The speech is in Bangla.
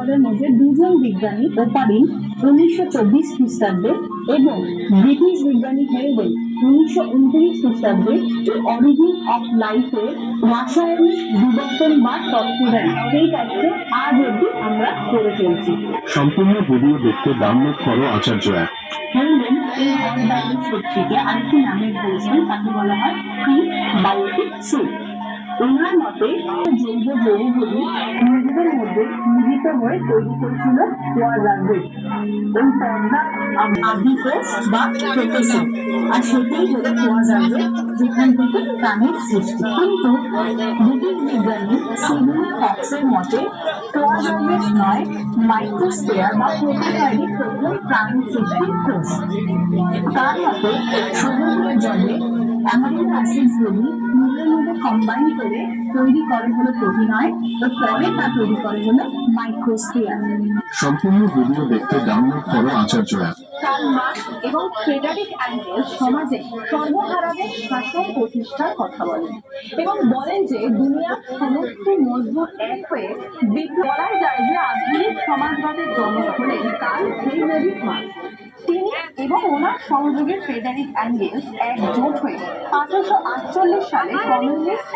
বরাবরের মধ্যে দুজন বিজ্ঞানী ওপারিন 1924 খ্রিস্টাব্দে এবং ব্রিটিশ বিজ্ঞানী হেলডেন 1929 খ্রিস্টাব্দে অরিজিন অফ লাইফের রাসায়নিক বিবর্তন বা তত্ত্ব দেন। সেই তত্ত্ব আজ অব্দি আমরা করে চলছি। সম্পূর্ণ ভিডিও দেখতে ডাউনলোড করো আচার্য অ্যাপ। হেলডেন এই অরবায়নিক শক্তিকে আরেকটি নামে বলছেন, তাকে বলা হয় প্রিবায়োটিক সুট। ওনার মতে জৈব যৌগগুলি নিজেদের মধ্যে মিলিত হয়ে তৈরি করেছিল কোয়াজার্ভেট, ওই পর্দা আদি কোষ বা প্রোটোসোম, আর সেটাই হলো কোয়াজার্ভেট, যেখান থেকে প্রাণীর সৃষ্টি। কিন্তু ব্রিটিশ বিজ্ঞানী সিডনি ফক্সের মতে কোয়াজার্ভেট নয়, মাইক্রোস্ফিয়ার বা প্রোটোজোয়ারই প্রথম প্রাণী সৃষ্টির কোষ। তার মতে সমুদ্রের জলে অ্যামাইনো অ্যাসিডস গুলি নিজের মধ্যে কম্বাইন করে তৈরি করে হলো প্রোটিনয়েড, ও পরে তা তৈরি করে হলো মাইক্রোস্ফিয়ার। সম্পূর্ণ ভিডিও দেখতে ডাউনলোড করো আচার্য অ্যাপ। কার্ল মার্কস এবং ফ্রেডারিক অ্যাঙ্গেলস সমাজে সর্বহারাদের শাসন প্রতিষ্ঠার কথা বলেন এবং বলেন যে দুনিয়ার সমস্ত মজবুত এক হয়ে বলা যায় যে আধুনিক সমাজবাদের জনক হলেন কার্ল ফ্রেডারিক মার্কস। তিনি এবং ওনার সহযোগী ফ্রেডারিক অ্যাঙ্গেলস একজোট হয়ে 1848 সালে কমিউনিস্ট